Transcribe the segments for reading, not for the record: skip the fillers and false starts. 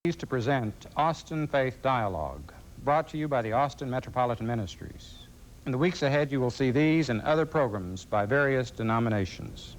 Pleased to present Austin Faith Dialogue, brought to you by the Austin Metropolitan Ministries. In the weeks ahead, you will see these and other programs by various denominations.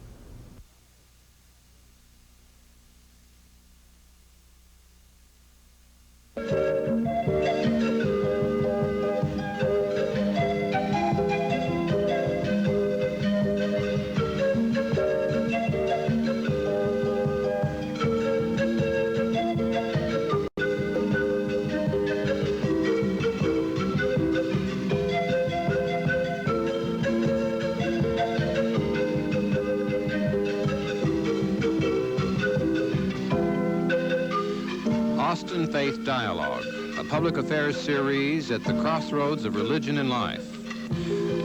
Austin Faith Dialogue, a public affairs series at the crossroads of religion and life.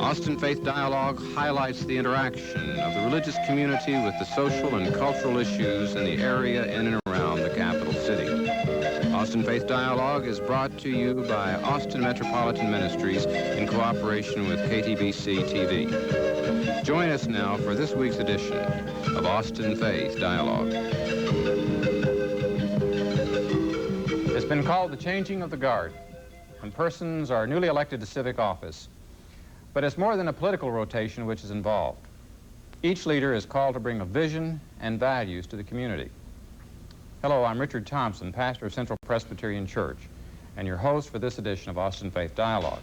Austin Faith Dialogue highlights the interaction of the religious community with the social and cultural issues in the area in and around the capital city. Austin Faith Dialogue is brought to you by Austin Metropolitan Ministries in cooperation with KTBC TV. Join us now for this week's edition of Austin Faith Dialogue. It's been called the changing of the guard when persons are newly elected to civic office. But it's more than a political rotation which is involved. Each leader is called to bring a vision and values to the community. Hello, I'm Richard Thompson, pastor of Central Presbyterian Church, and your host for this edition of Austin Faith Dialogue.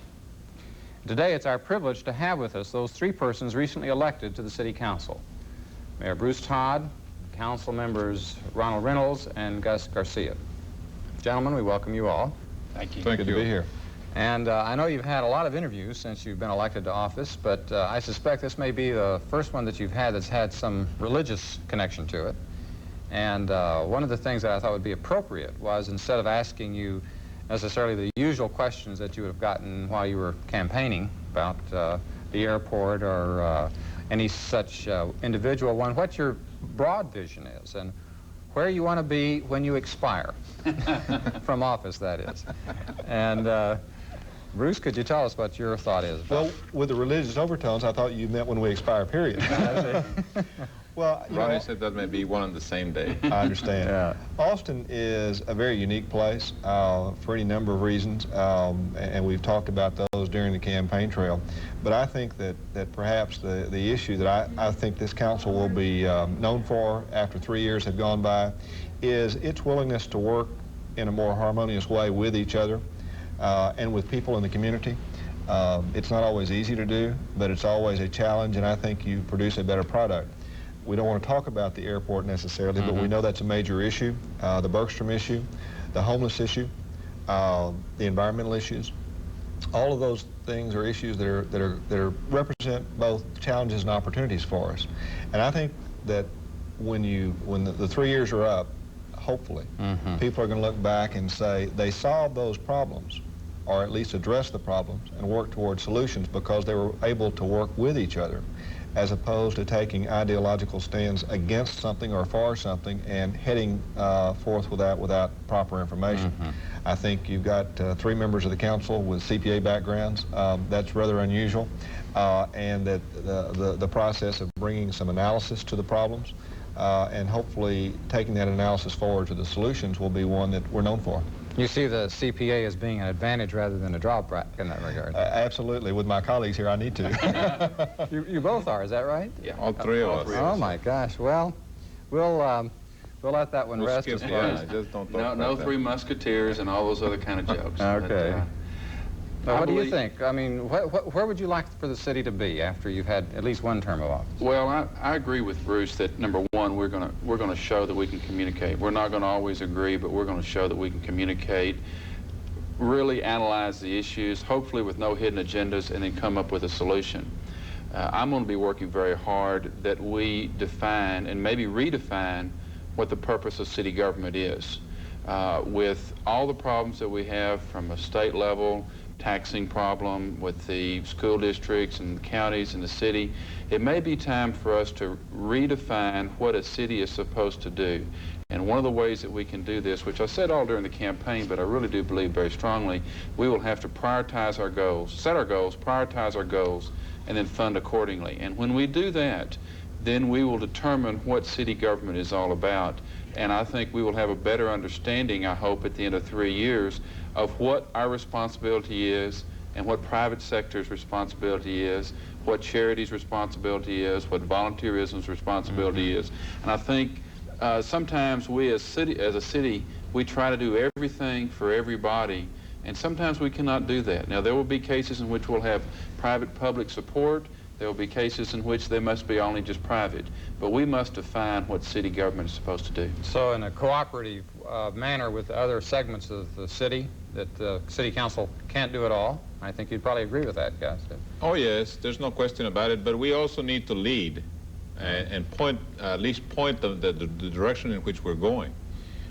Today, it's our privilege to have with us those three persons recently elected to the City Council: Mayor Bruce Todd, Council members Ronald Reynolds and Gus Garcia. Gentlemen, we welcome you all. Thank you. Good to be here. And I know you've had a lot of interviews since you've been elected to office, but I suspect this may be the first one that you've had that's had some religious connection to it. And one of the things that I thought would be appropriate was, instead of asking you necessarily the usual questions that you would have gotten while you were campaigning about the airport or any such individual one, what your broad vision is and where you want to be when you expire from office, that is. And Bruce, could you tell us what your thought is? Well, with the religious overtones, I thought you meant when we expire, period. Well, Ronnie said that may be one on the same day. I understand. Yeah. Austin is a very unique place for any number of reasons, and we've talked about those during the campaign trail. But I think that perhaps the issue that I think this council will be known for after 3 years have gone by is its willingness to work in a more harmonious way with each other and with people in the community. It's not always easy to do, but it's always a challenge, and I think you produce a better product. We don't want to talk about the airport necessarily, but we know that's a major issue, the Bergstrom issue, the homeless issue, the environmental issues. All of those things are issues that represent both challenges and opportunities for us. And I think that when the 3 years are up, hopefully, people are going to look back and say they solved those problems, or at least address the problems and work towards solutions because they were able to work with each other, as opposed to taking ideological stands against something or for something and heading forth without proper information. I think you've got three members of the council with CPA backgrounds. That's rather unusual, and that the process of bringing some analysis to the problems and hopefully taking that analysis forward to the solutions will be one that we're known for. You see the CPA as being an advantage rather than a drawback in that regard. Absolutely. With my colleagues here, I need to. You both are, is that right? Yeah, all three of us. Oh my gosh. Well, we'll let that one rest as far as. Just don't talk No about Three Musketeers and all those other kind of jokes. Okay. But, What do you think? I mean, where would you like for the city to be after you've had at least one term of office? well, I agree with Bruce that, number one, we're going to show that we can communicate. We're not going to always agree, but we're going to show that we can communicate, really analyze the issues, hopefully with no hidden agendas, and then come up with a solution. I'm going to be working very hard that we define and maybe redefine what the purpose of city government is. With all the problems that we have from a state level, taxing problem with the school districts and counties and the city, it may be time for us to redefine what a city is supposed to do. And one of the ways that we can do this, which I said all during the campaign, but I really do believe very strongly, we will have to prioritize our goals, set our goals, prioritize our goals, and then fund accordingly. And when we do that, then we will determine what city government is all about. And I think we will have a better understanding, I hope, at the end of 3 years of what our responsibility is and what private sector's responsibility is, what charity's responsibility is, what volunteerism's responsibility is. And I think sometimes we as a city, we try to do everything for everybody, and sometimes we cannot do that. Now, there will be cases in which we'll have private-public support. There will be cases in which they must be only just private. But we must define what city government is supposed to do. So in a cooperative manner with other segments of the city, that the city council can't do it all. I think you'd probably agree with that, guys. Oh, yes, there's no question about it, but we also need to lead and point, at least point the direction in which we're going.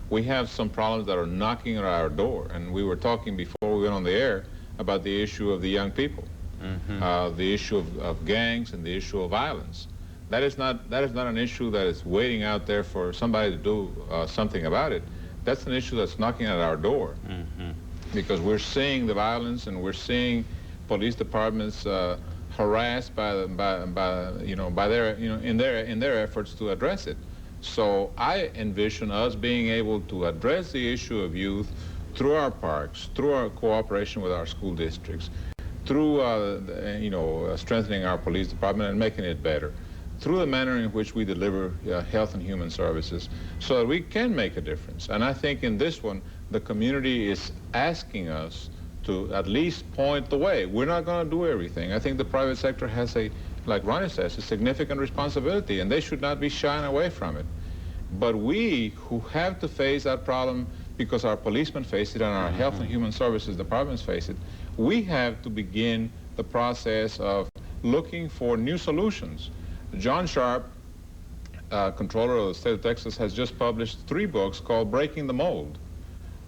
We have some problems that are knocking at our door, and we were talking before we went on the air about the issue of the young people, the issue of gangs and the issue of violence. That is not an issue that is waiting out there for somebody to do something about it. That's an issue that's knocking at our door, because we're seeing the violence and we're seeing police departments harassed by their in their efforts to address it. So I envision us being able to address the issue of youth through our parks, through our cooperation with our school districts, through strengthening our police department and making it better, through the manner in which we deliver health and human services, so that we can make a difference. And I think in this one, the community is asking us to at least point the way. We're not going to do everything. I think the private sector has like Ronnie says, a significant responsibility, and they should not be shying away from it. But we who have to face that problem because our policemen face it and our health and human services departments face it, we have to begin the process of looking for new solutions. John Sharp, controller of the state of Texas, has just published 3 books called Breaking the Mold.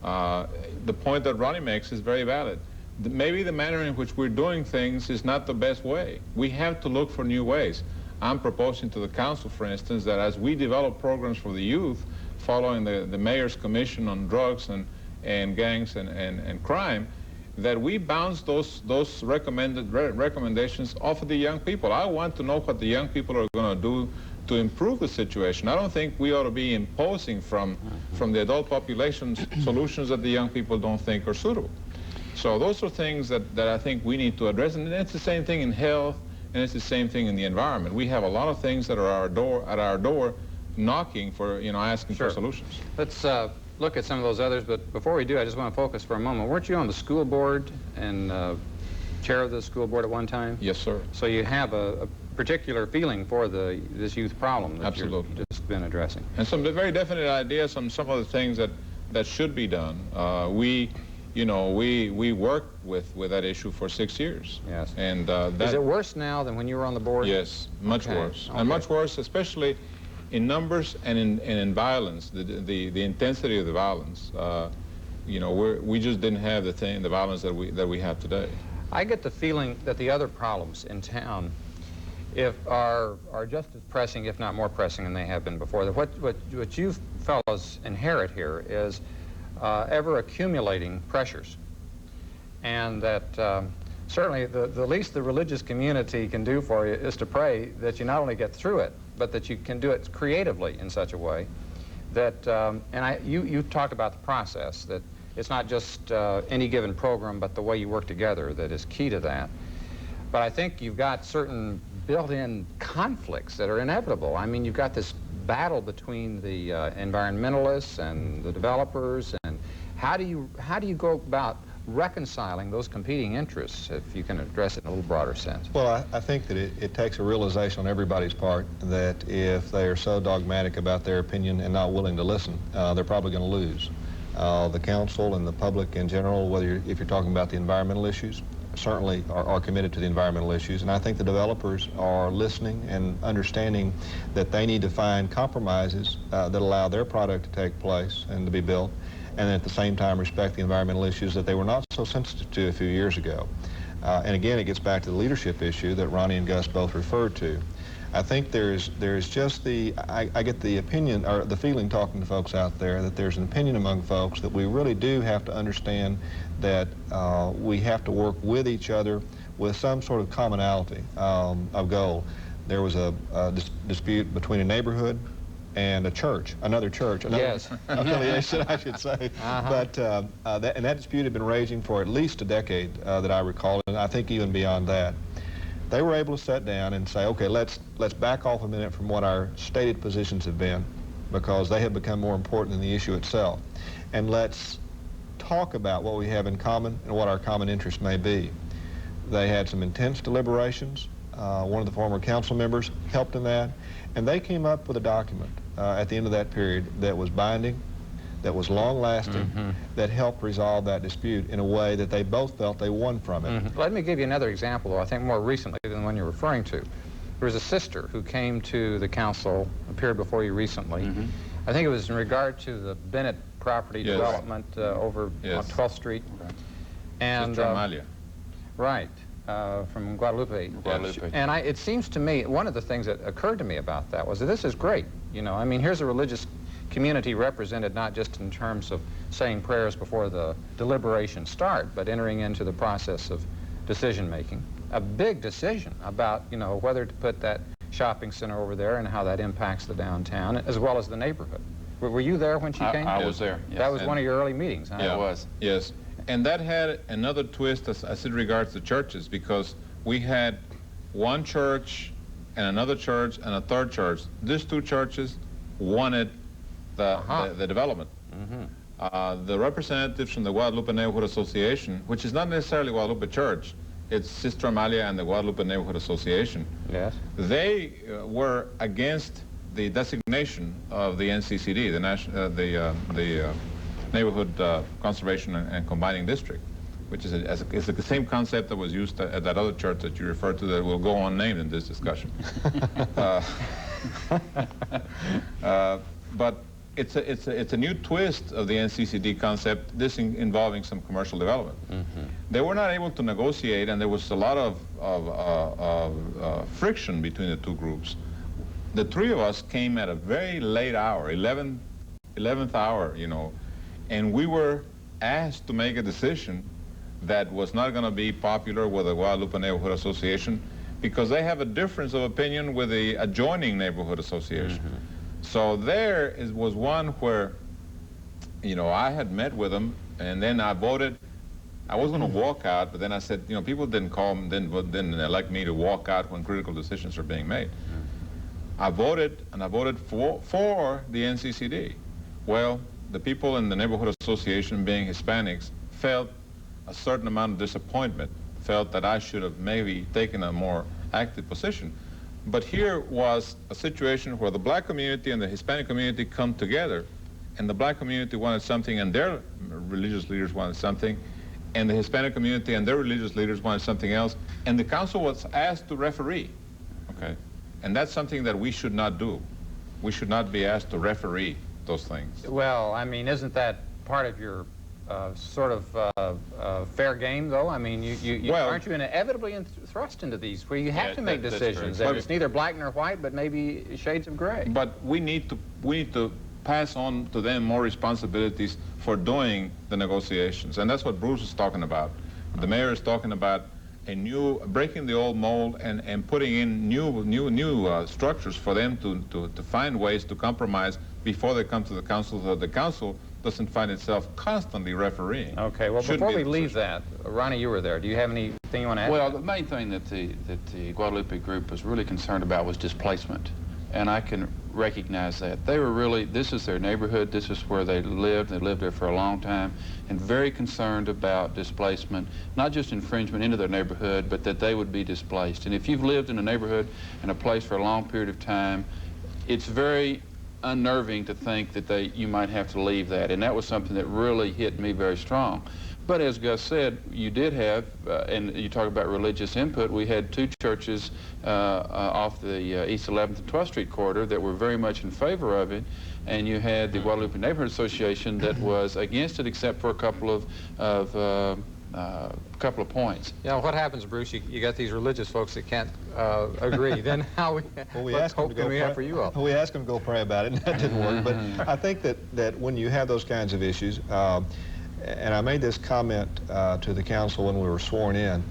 The point that Ronnie makes is very valid. Maybe the manner in which we're doing things is not the best way. We have to look for new ways. I'm proposing to the council, for instance, that as we develop programs for the youth, following the mayor's commission on drugs and gangs and crime, that we bounce those recommendations off of the young people. I want to know what the young people are going to do to improve the situation. I don't think we ought to be imposing from the adult population solutions that the young people don't think are suitable. So those are things that I think we need to address, and it's the same thing in health, and it's the same thing in the environment. We have a lot of things that are at our door knocking for, asking for solutions. Let's look at some of those others, but before we do, I just want to focus for a moment. Weren't you on the school board and chair of the school board at one time? Yes, sir. So you have a particular feeling for this youth problem that Absolutely. you've just been addressing. And some very definite ideas on some of the things that should be done. We worked with that issue for 6 years. Yes. And is it worse now than when you were on the board? Yes, much worse. And much worse, especially in numbers and in violence, the intensity of the violence. We just didn't have the violence that we have today. I get the feeling that the other problems in town are just as pressing, if not more pressing than they have been before. What you fellows inherit here is ever accumulating pressures, and that certainly the least the religious community can do for you is to pray that you not only get through it, but that you can do it creatively in such a way that, you talked about the process, that it's not just any given program, but the way you work together that is key to that. But I think you've got certain built-in conflicts that are inevitable. I mean, you've got this battle between the environmentalists and the developers, and how do you go about reconciling those competing interests, if you can address it in a little broader sense? Well, I think that it takes a realization on everybody's part that if they are so dogmatic about their opinion and not willing to listen, they're probably going to lose. The council and the public in general, if you're talking about the environmental issues, certainly are committed to the environmental issues, and I think the developers are listening and understanding that they need to find compromises that allow their product to take place and to be built, and at the same time respect the environmental issues that they were not so sensitive to a few years ago. And again, it gets back to the leadership issue that Ronnie and Gus both referred to. I think there's just I get the opinion, or the feeling talking to folks out there, that there's an opinion among folks that we really do have to understand that we have to work with each other with some sort of commonality of goal. There was a dispute between a neighborhood and a church, another church, another Yes. affiliation, I should say. But that dispute had been raging for at least a decade that I recall, and I think even beyond that. They were able to sit down and say, okay, let's back off a minute from what our stated positions have been, because they have become more important than the issue itself, and let's talk about what we have in common and what our common interests may be. They had some intense deliberations. One of the former council members helped in that, and they came up with a document at the end of that period that was binding, that was long-lasting, that helped resolve that dispute in a way that they both felt they won from it. Let me give you another example, though, I think more recently than the one you're referring to. There was a sister who came to the council, appeared before you recently. I think it was in regard to the Bennett property development over on 12th Street. And Sister Amalia. right, from Guadalupe. Guadalupe. And it seems to me, one of the things that occurred to me about that was that this is great. You know, I mean, here's a religious community represented not just in terms of saying prayers before the deliberations start, but entering into the process of decision-making. A big decision about, you know, whether to put that shopping center over there and how that impacts the downtown, as well as the neighborhood. Were you there when she came? I was there, yes. That was one of your early meetings, huh? Yeah, it was. Yes, and that had another twist as it regards the churches, because we had one church and another church and a third church. These two churches wanted the development. The representatives from the Guadalupe Neighborhood Association, which is not necessarily Guadalupe Church, it's Sister Amalia and the Guadalupe Neighborhood Association. Yes. They were against the designation of the NCCD, the Neighborhood Conservation and Combining District, which is the same concept that was used at that other church that you referred to that will go unnamed in this discussion. But it's a new twist of the NCCD concept, this involving some commercial development. They were not able to negotiate, and there was a lot of friction between the two groups. The three of us came at a very late hour, 11th hour, you know, and we were asked to make a decision that was not going to be popular with the Guadalupe Neighborhood Association, because they have a difference of opinion with the adjoining neighborhood association. So there was one where, you know, I had met with them, and then I voted. I was going to walk out, but then I said, you know, people didn't didn't elect me to walk out when critical decisions are being made. I voted, and I voted for the NCCD. Well, the people in the neighborhood association, being Hispanics, felt a certain amount of disappointment, felt that I should have maybe taken a more active position. But here was a situation where the black community and the Hispanic community come together, and the black community wanted something and their religious leaders wanted something, and the Hispanic community and their religious leaders wanted something else, and the council was asked to referee, okay? And that's something that we should not do. We should not be asked to referee those things. Well, I mean, isn't that part of your sort of fair game, though? I mean, Well, aren't you inevitably thrust into these where you have to make that's decisions, correct. and it's neither black nor white, but maybe shades of gray? But we need to pass on to them more responsibilities for doing the negotiations, and that's what Bruce is talking about. The mayor is talking about breaking the old mold and putting in new structures for them to find ways to compromise before they come to the council, so the council doesn't find itself constantly refereeing. Okay, well, Shouldn't before be we the leave position. that, Ronnie, you were there. Do you have anything you want to add? Well, the main thing that the Guadalupe group was really concerned about was displacement. And I can recognize that. They were really, this is their neighborhood, this is where they lived there for a long time, and very concerned about displacement, not just infringement into their neighborhood, but that they would be displaced. And if you've lived in a neighborhood and a place for a long period of time, it's very unnerving to think that you might have to leave that. And that was something that really hit me very strong. But as Gus said, you did have, and you talk about religious input, we had two churches off the East 11th and 12th Street corridor that were very much in favor of it, and you had the Guadalupe Neighborhood Association that was against it, except for a couple of points. Yeah, what happens, Bruce? You got these religious folks that can't agree. Then how what hope can we have for you all? We asked them to go pray about it, and that didn't work. But I think that when you have those kinds of issues, and I made this comment to the council when we were sworn in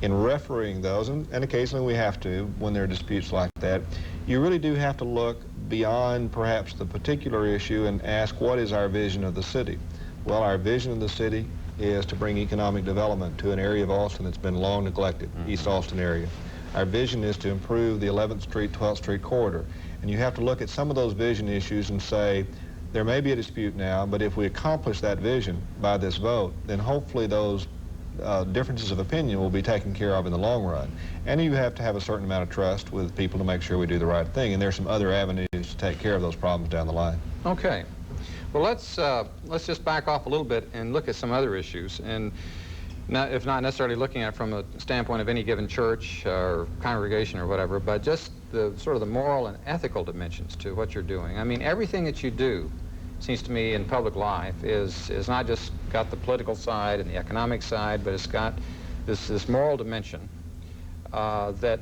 refereeing those, and occasionally we have to when there are disputes like that, you really do have to look beyond perhaps the particular issue and ask, what is our vision of the city? Well, our vision of the city is to bring economic development to an area of Austin that's been long neglected, East Austin area. Our vision is to improve the 11th Street, 12th Street corridor. And you have to look at some of those vision issues and say, there may be a dispute now, but if we accomplish that vision by this vote, then hopefully those differences of opinion will be taken care of in the long run. And you have to have a certain amount of trust with people to make sure we do the right thing. And there's some other avenues to take care of those problems down the line. Okay. Well, let's just back off a little bit and look at some other issues. And not, if not necessarily looking at it from a standpoint of any given church or congregation or whatever, but just the sort of the moral and ethical dimensions to what you're doing. I mean, everything that you do, seems to me, in public life is not just got the political side and the economic side, but it's got this moral dimension that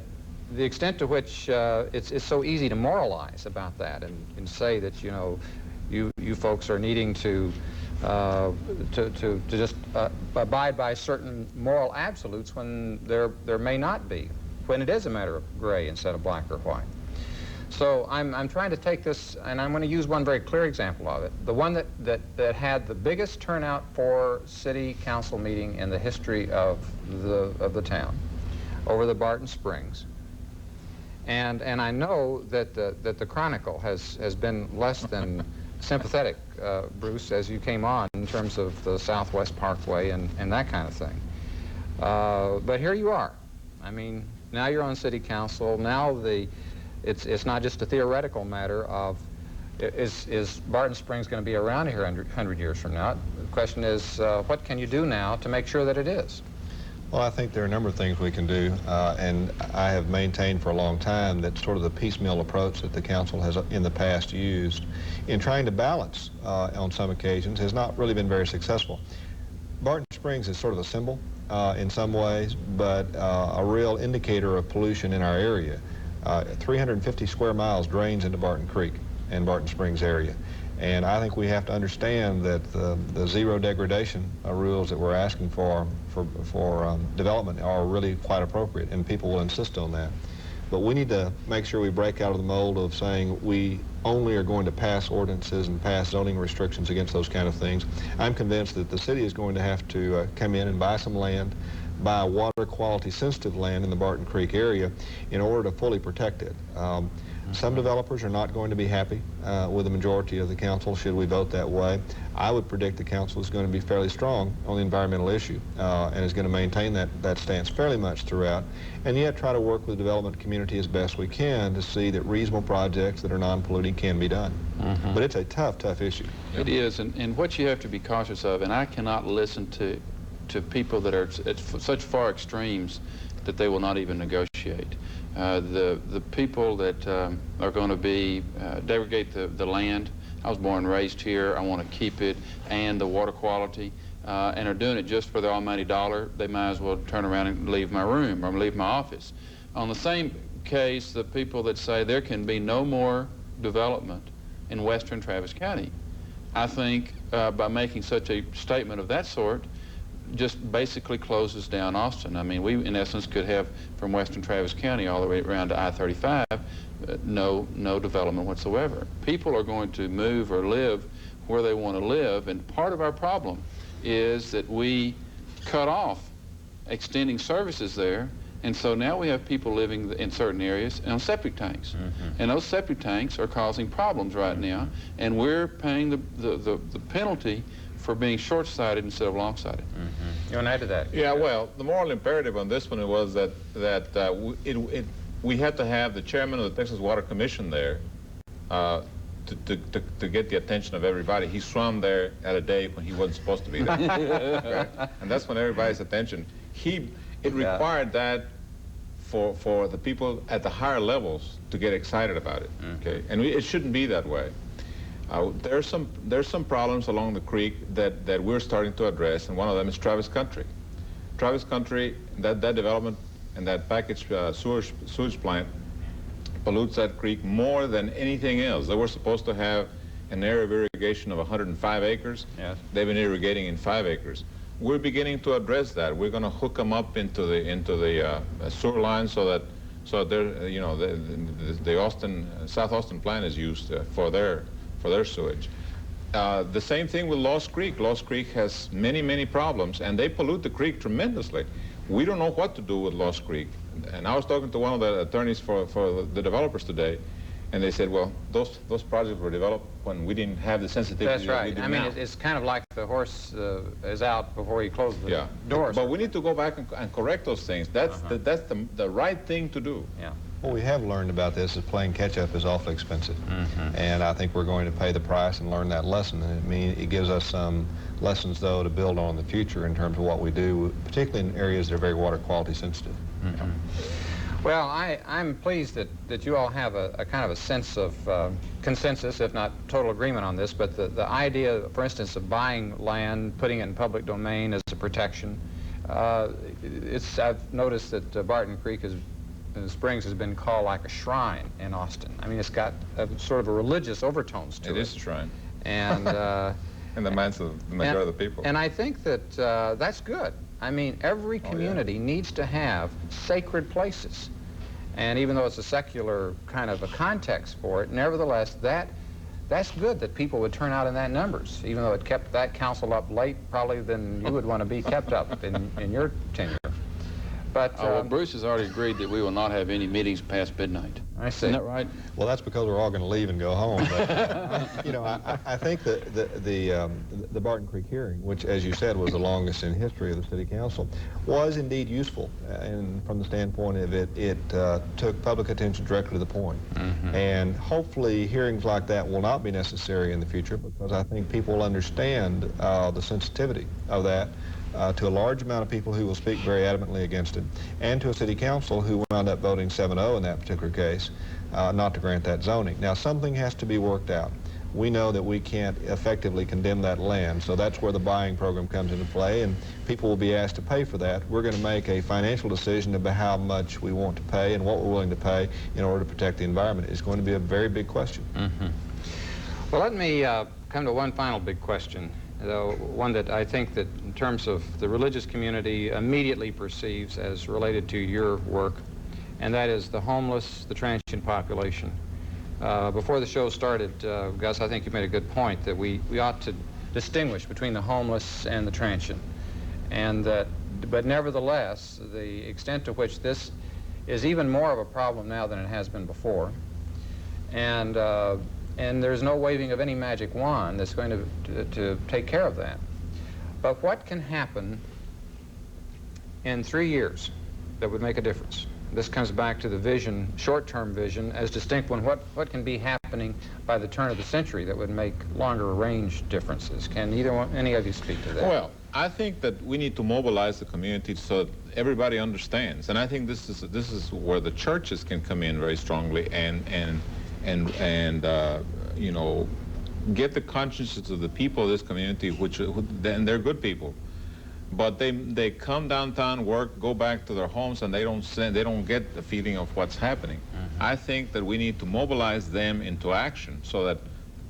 the extent to which it's so easy to moralize about that and say that, you know, you folks are needing to just abide by certain moral absolutes when there may not be, when it is a matter of gray instead of black or white. So I'm trying to take this, and I'm going to use one very clear example of it. The one that had the biggest turnout for city council meeting in the history of the town, over the Barton Springs. And I know that the Chronicle has been less than sympathetic, Bruce, as you came on in terms of the Southwest Parkway and that kind of thing. But here you are. I mean, now you're on city council. Now it's not just a theoretical matter of is Barton Springs going to be around here 100 years from now? The question is, what can you do now to make sure that it is? Well, I think there are a number of things we can do, and I have maintained for a long time that sort of the piecemeal approach that the council has in the past used in trying to balance on some occasions has not really been very successful. Barton Springs is sort of a symbol in some ways, but a real indicator of pollution in our area. 350 square miles drains into Barton Creek and Barton Springs area. And I think we have to understand that the zero degradation rules that we're asking for development are really quite appropriate, and people will insist on that. But we need to make sure we break out of the mold of saying we only are going to pass ordinances and pass zoning restrictions against those kind of things. I'm convinced that the city is going to have to come in and buy some land, buy water quality sensitive land in the Barton Creek area in order to fully protect it. Some developers are not going to be happy with the majority of the council should we vote that way. I would predict the council is going to be fairly strong on the environmental issue and is going to maintain that stance fairly much throughout, and yet try to work with the development community as best we can to see that reasonable projects that are non-polluting can be done. But it's a tough issue. It is, and what you have to be cautious of, and I cannot listen to people that are at such far extremes that they will not even negotiate. The people that are going to be degrade the land. I was born and raised here. I want to keep it and the water quality, and are doing it just for the almighty dollar. They might as well turn around and leave my room or leave my office. On the same case, the people that say there can be no more development in western Travis County, I think by making such a statement of that sort, just basically closes down Austin. I mean, we in essence could have from western Travis County all the way around to I-35 no development whatsoever. People are going to move or live where they want to live, and part of our problem is that we cut off extending services there, and so now we have people living in certain areas on septic tanks. And those septic tanks are causing problems right now, and we're paying the penalty for being short-sighted instead of long-sighted. You want to add to that? Yeah, well, the moral imperative on this one was that we had to have the chairman of the Texas Water Commission there to get the attention of everybody. He swam there at a day when he wasn't supposed to be there. Okay? And that's when everybody's attention. It required that for the people at the higher levels to get excited about it. Okay, and it shouldn't be that way. There's some problems along the creek that we're starting to address, and one of them is Travis Country. Travis Country, that development and that packaged sewage plant pollutes that creek more than anything else. They were supposed to have an area of irrigation of 105 acres. Yes. They've been irrigating in 5 acres. We're beginning to address that. We're going to hook them up into the sewer line so that So they're, you know, the Austin, South Austin plant is used for their sewage. The same thing with Lost Creek. Lost Creek has many problems, and they pollute the creek tremendously. We don't know what to do with Lost Creek. And I was talking to one of the attorneys for the developers today, and they said, well, those projects were developed when we didn't have the sensitivity. That's that we right. do I mean, now. it's kind of like the horse is out before he closes the doors. But we need to go back and correct those things. That's the right thing to do. Yeah. What we have learned about this is playing catch-up is awfully expensive. And I think we're going to pay the price and learn that lesson. And it gives us some lessons, though, to build on in the future in terms of what we do, particularly in areas that are very water quality sensitive. Well, I'm pleased that you all have a kind of a sense of consensus, if not total agreement on this, but the idea, for instance, of buying land, putting it in public domain as a protection, I've noticed that Barton Creek Springs has been called like a shrine in Austin. I mean, it's got a sort of a religious overtones to it. It is a shrine. And in the minds of the majority of the people. And I think that that's good. I mean, every community needs to have sacred places. And even though it's a secular kind of a context for it, nevertheless, that's good that people would turn out in that numbers, even though it kept that council up late probably than you would want to be kept up in your tenure. But well, Bruce has already agreed that we will not have any meetings past midnight. I see. Isn't that right? Well, that's because we're all going to leave and go home. But, you know, I think that the Barton Creek hearing, which, as you said, was the longest in history of the City Council, was indeed useful. And from the standpoint of it took public attention directly to the point. And hopefully hearings like that will not be necessary in the future, because I think people will understand the sensitivity of that. To a large amount of people who will speak very adamantly against it, and to a city council who wound up voting 7-0 in that particular case, not to grant that zoning. Now, something has to be worked out. We know that we can't effectively condemn that land, so that's where the buying program comes into play, and people will be asked to pay for that. We're going to make a financial decision about how much we want to pay and what we're willing to pay in order to protect the environment. It's going to be a very big question. Well, let me come to one final big question, though one that I think that in terms of the religious community immediately perceives as related to your work, and that is the homeless, the transient population. Before the show started, Gus, I think you made a good point that we ought to distinguish between the homeless and the transient, and that, but nevertheless, the extent to which this is even more of a problem now than it has been before, and there's no waving of any magic wand that's going to take care of that. But what can happen in 3 years that would make a difference? This comes back to the vision, short-term vision, as distinct from what can be happening by the turn of the century that would make longer range differences. Can any of you speak to that? Well, I think that we need to mobilize the community so that everybody understands. And I think this is where the churches can come in very strongly and you know, get the consciences of the people of this community, and they're good people, but they come downtown, work, go back to their homes, and they don't get the feeling of what's happening. I think that we need to mobilize them into action so that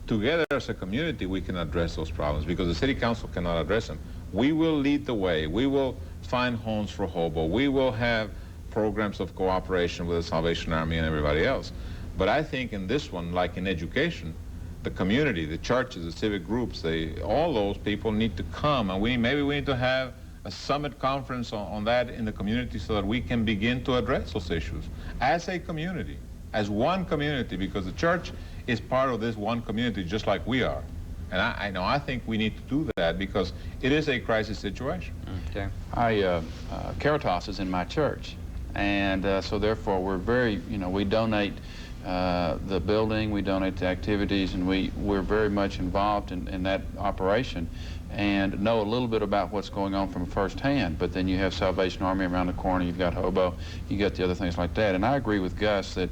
together as a community we can address those problems, because the city council cannot address them. We will lead the way. We will find homes for hobo. We will have programs of cooperation with the Salvation Army and everybody else. But I think in this one, like in education, the community, the churches, the civic groups, all those people need to come, and maybe we need to have a summit conference on that in the community so that we can begin to address those issues as a community, as one community, because the church is part of this one community just like we are. And I think we need to do that because it is a crisis situation. Okay. Caritas is in my church, and so therefore we're very, we donate the building, we donate the activities, and we're very much involved in that operation and know a little bit about what's going on from firsthand. But then you have Salvation Army around the corner, you've got Hobo, you got the other things like that. And I agree with Gus that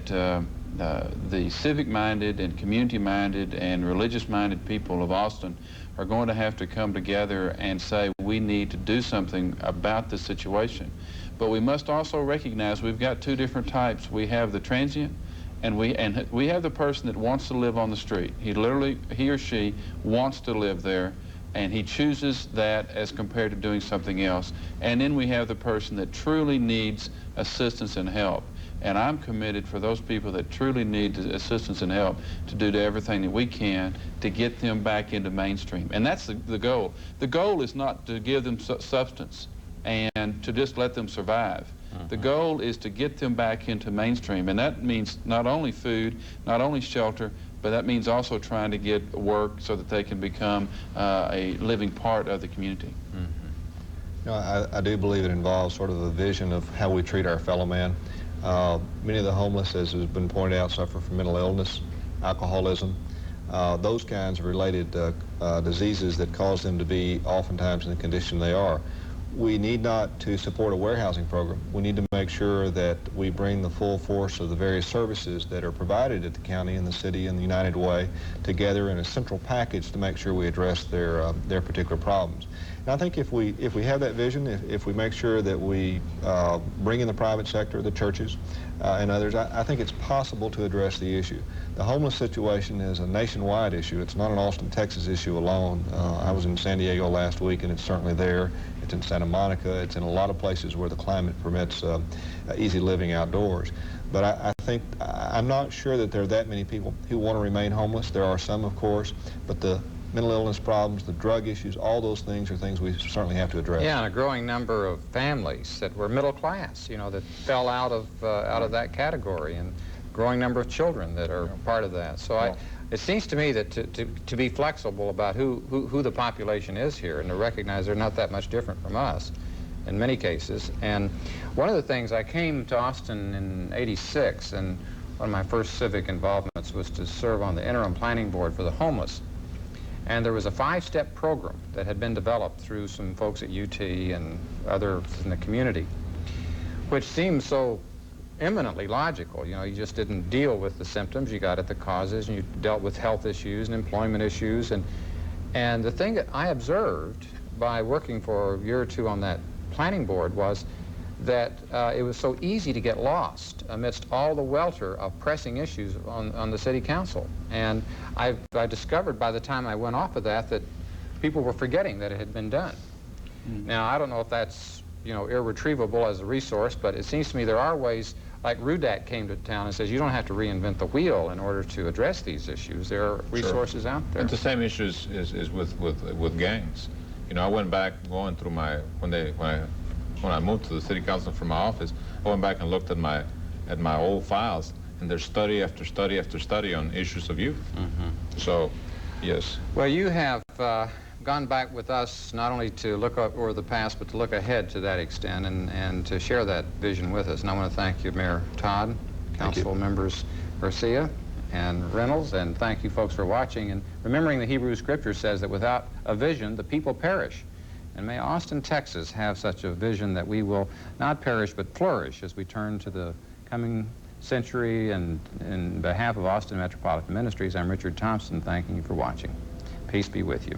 the civic-minded and community-minded and religious-minded people of Austin are going to have to come together and say we need to do something about this situation. But we must also recognize we've got two different types. We have the transient, and we have the person that wants to live on the street. He or she wants to live there, and he chooses that as compared to doing something else. And then we have the person that truly needs assistance and help. And I'm committed for those people that truly need assistance and help to do everything that we can to get them back into mainstream. And that's the goal. The goal is not to give them substance and to just let them survive. The goal is to get them back into mainstream, and that means not only food, not only shelter, but that means also trying to get work so that they can become a living part of the community. You know, I do believe it involves sort of a vision of how we treat our fellow man. Many of the homeless, as has been pointed out, suffer from mental illness, alcoholism, those kinds of related diseases that cause them to be oftentimes in the condition they are. We need not to support a warehousing program. We need to make sure that we bring the full force of the various services that are provided at the county and the city and the United Way together in a central package to make sure we address their particular problems. And I think if we have that vision, if we make sure that we bring in the private sector, the churches, and others, I think it's possible to address the issue. The homeless situation is a nationwide issue. It's not an Austin, Texas issue alone. I was in San Diego last week, and it's certainly there. It's in Santa Monica. It's in a lot of places where the climate permits easy living outdoors. But I think, I'm not sure that there are that many people who want to remain homeless. There are some, of course, but the mental illness problems, the drug issues, all those things are things we certainly have to address. Yeah, and a growing number of families that were middle class, you know, that fell out of that category, and growing number of children that are part of that. So it seems to me that to be flexible about who the population is here and to recognize they're not that much different from us in many cases. And one of the things, I came to Austin in '86, and one of my first civic involvements was to serve on the interim planning board for the homeless. And there was a 5-step program that had been developed through some folks at UT and others in the community, which seemed so eminently logical. You know, you just didn't deal with the symptoms, you got at the causes, and you dealt with health issues and employment issues. And the thing that I observed by working for a year or two on that planning board was that it was so easy to get lost amidst all the welter of pressing issues on the city council. And I discovered by the time I went off of that people were forgetting that it had been done. Now, I don't know if that's, you know, irretrievable as a resource, but it seems to me there are ways, like RUDAC came to town and says you don't have to reinvent the wheel in order to address these issues. There are resources out there. It's the same issue is with gangs. You know, I went back going through my, when I moved to the city council from my office, I went back and looked at my old files, and there's study after study after study on issues of youth. So, yes. Well, you have gone back with us not only to look over the past, but to look ahead to that extent and to share that vision with us. And I want to thank you, Mayor Todd, Council members Garcia and Reynolds, and thank you folks for watching. And remembering the Hebrew Scripture says that without a vision, the people perish. And may Austin, Texas have such a vision that we will not perish but flourish as we turn to the coming century. And in behalf of Austin Metropolitan Ministries, I'm Richard Thompson, thanking you for watching. Peace be with you.